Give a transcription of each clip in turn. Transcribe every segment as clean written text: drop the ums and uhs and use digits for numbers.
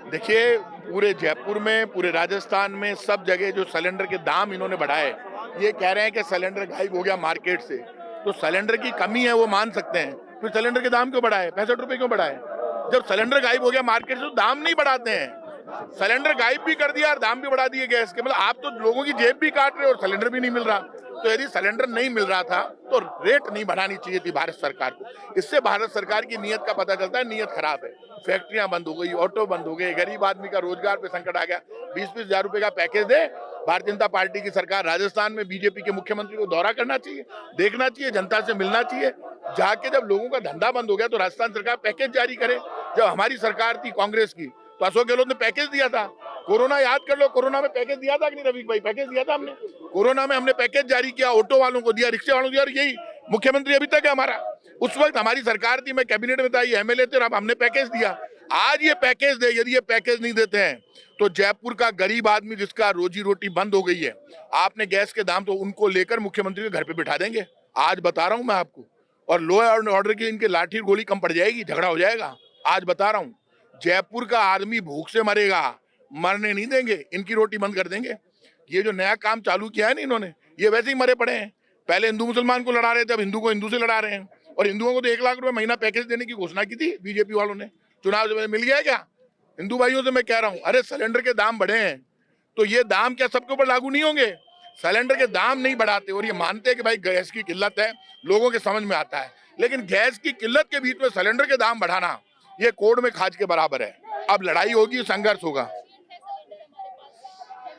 देखिए, पूरे जयपुर में, पूरे राजस्थान में सब जगह जो सिलेंडर के दाम इन्होंने बढ़ाए, ये कह रहे हैं कि सिलेंडर गायब हो गया मार्केट से। तो सिलेंडर की कमी है वो मान सकते हैं, फिर सिलेंडर के दाम क्यों बढ़ाए, 65 रुपए क्यों बढ़ाए? जब सिलेंडर गायब हो गया मार्केट से तो दाम नहीं बढ़ाते हैं। सिलेंडर गायब भी कर दिया और दाम भी बढ़ा दिए गैस के, मतलब आप तो लोगों की जेब भी काट रहे हो और सिलेंडर भी नहीं मिल रहा। तो यदि सिलेंडर नहीं मिल रहा था तो रेट नहीं बढ़ानी चाहिए थी भारत सरकार को। इससे भारत सरकार की नीयत का पता चलता है, नीयत खराब है। फैक्ट्रियां बंद हो गई, ऑटो बंद हो गए, गरीब आदमी का रोजगार पे संकट आ गया। 20-20 हजार रुपए का पैकेज दे भारतीय जनता पार्टी की सरकार। राजस्थान में बीजेपी के मुख्यमंत्री को दौरा करना चाहिए, देखना चाहिए, जनता से मिलना चाहिए। जाके जब लोगों का धंधा बंद हो गया तो राजस्थान सरकार पैकेज जारी करे। जब हमारी सरकार थी कांग्रेस की तो अशोक गहलोत ने पैकेज दिया था। कोरोना याद कर लो, कोरोना में पैकेज दिया था कि नहीं रफीक भाई? पैकेज दिया था हमने। कोरोना में हमने पैकेज जारी किया, ऑटो वालों को दिया, रिक्शे वालों को दिया, और यही मुख्यमंत्री अभी तक है हमारा। उस वक्त हमारी सरकार थी, मैं कैबिनेट में था, ये एमएलए थे, और अब हमने पैकेज दिया। आज ये पैकेज दे, यदि ये पैकेज नहीं देते हैं तो जयपुर का गरीब आदमी जिसका रोजी रोटी बंद हो गई है, आपने गैस के दाम तो उनको लेकर मुख्यमंत्री के घर पे बिठा देंगे। आज बता रहा हूं मैं आपको। और लॉ एंड ऑर्डर की इनके लाठी गोली कम पड़ जाएगी, झगड़ा हो जाएगा। आज बता रहा हूं, जयपुर का आदमी भूख से मरेगा, मरने नहीं देंगे, इनकी रोटी बंद कर देंगे। ये जो नया काम चालू किया है ना इन्होंने, ये वैसे ही मरे पड़े हैं। पहले हिंदू मुसलमान को लड़ा रहे थे, अब हिंदू को हिंदू से लड़ा रहे हैं। और हिंदुओं को तो 1 लाख रुपए महीना पैकेज देने की घोषणा की थी बीजेपी वालों ने, चुनाव से मिल गया क्या? हिंदू भाइयों से मैं कह रहा हूं, अरे सिलेंडर के दाम बढ़े हैं तो ये दाम क्या सबके ऊपर लागू नहीं होंगे? सिलेंडर के दाम नहीं बढ़ाते और ये मानते हैं कि भाई गैस की किल्लत है, लोगों के समझ में आता है। लेकिन गैस की किल्लत के बीच में सिलेंडर के दाम बढ़ाना, ये कोर्ट में खाज के बराबर है। अब लड़ाई होगी, संघर्ष होगा।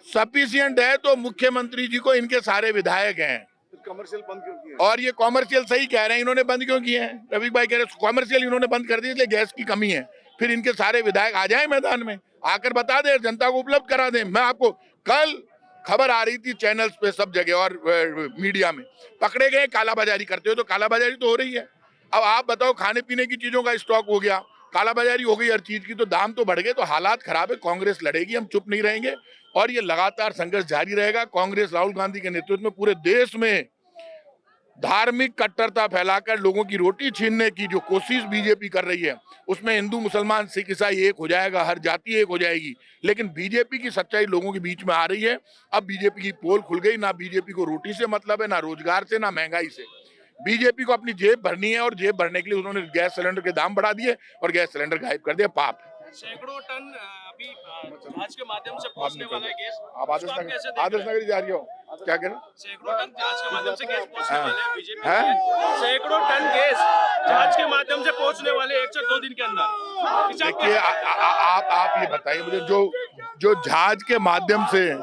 सफिशियंट है तो मुख्यमंत्री जी को इनके सारे विधायक हैं। कमर्शियल बंद क्यों किए? और ये कॉमर्शियल सही कह रहे हैं, इन्होंने बंद क्यों किए हैं? रफीक भाई कह रहे हैं कॉमर्शियल इन्होंने बंद कर दिए इसलिए गैस की कमी है। फिर इनके सारे विधायक आ जाए मैदान में, आकर बता दे, जनता को उपलब्ध करा दें। मैं आपको कल खबर आ रही थी चैनल्स पे सब जगह और मीडिया में, पकड़े गए कालाबाजारी करते हो। तो कालाबाजारी तो हो रही है। अब आप बताओ, खाने पीने की चीजों का स्टॉक हो गया, कालाबाजारी हो गई हर चीज की, तो दाम तो बढ़ गए, तो हालात खराब है। कांग्रेस लड़ेगी, हम चुप नहीं रहेंगे और ये लगातार संघर्ष जारी रहेगा। कांग्रेस राहुल गांधी के नेतृत्व में पूरे देश में धार्मिक कट्टरता फैलाकर लोगों की रोटी छीनने की जो कोशिश बीजेपी कर रही है, उसमें हिंदू मुसलमान सिख ईसाई एक हो जाएगा, हर जाति एक हो जाएगी। लेकिन बीजेपी की सच्चाई लोगों के बीच में आ रही है। अब बीजेपी की पोल खुल गई, ना बीजेपी को रोटी से मतलब है, ना रोजगार से, ना महंगाई से। बीजेपी को अपनी जेब भरनी है और जेब भरने के लिए उन्होंने गैस सिलेंडर के दाम बढ़ा दिए और गैस सिलेंडर गायब कर दिया। पाप। सैकड़ों टन अभी जहाज के माध्यम से पहुंचने वाला है गैस। आप आदर्श नगर जा रही हो, क्या कह रहे हो? सैकड़ों टन जहाज के माध्यम से गैस पहुंचने वाले हैं बीजेपी। सैकड़ों टन गैस जहाज के माध्यम से पहुंचने वाले 1 से 2 दिन के अंदर। देखिए, आप ये बताइए मुझे, जो जहाज के माध्यम से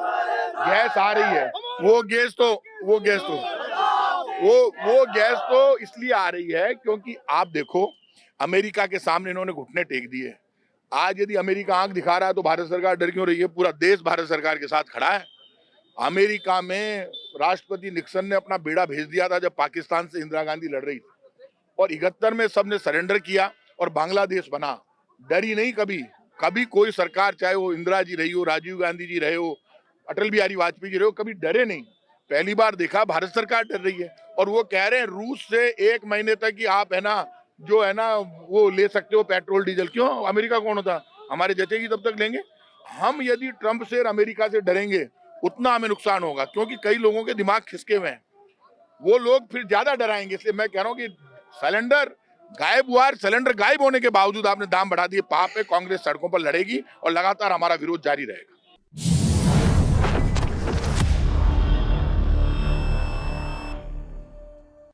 गैस आ रही है, वो गैस तो इसलिए आ रही है क्योंकि आप देखो, अमेरिका के सामने इन्होंने घुटने टेक दिए। आज यदि अमेरिका आंख दिखा रहा है तो भारत सरकार डर क्यों रही है? पूरा देश भारत सरकार के साथ खड़ा है। अमेरिका में राष्ट्रपति निक्सन ने अपना बेड़ा भेज दिया था जब पाकिस्तान से इंदिरा गांधी लड़ रही थी, और 71 में सबने सरेंडर किया और बांग्लादेश बना। डरी नहीं कभी। कभी कोई सरकार, चाहे वो इंदिरा जी रही हो, राजीव गांधी जी रहे हो, अटल बिहारी वाजपेयी जी रहे हो, कभी डरे नहीं। पहली बार देखा भारत सरकार डर रही है। और वो कह रहे हैं रूस से 1 महीने तक ही आप है ना, जो है ना, वो ले सकते हो पेट्रोल डीजल। क्यों? अमेरिका कौन होता? हमारे जचेगी तब तक लेंगे हम। यदि ट्रंप से और अमेरिका से डरेंगे उतना हमें नुकसान होगा, क्योंकि कई लोगों के दिमाग खिसके हुए हैं, वो लोग फिर ज्यादा डराएंगे। इसलिए मैं कह रहा हूं कि सिलेंडर गायब हुआ, सिलेंडर गायब होने के बावजूद आपने दाम बढ़ा दिए, पाप है। कांग्रेस सड़कों पर लड़ेगी और लगातार हमारा विरोध जारी रहेगा।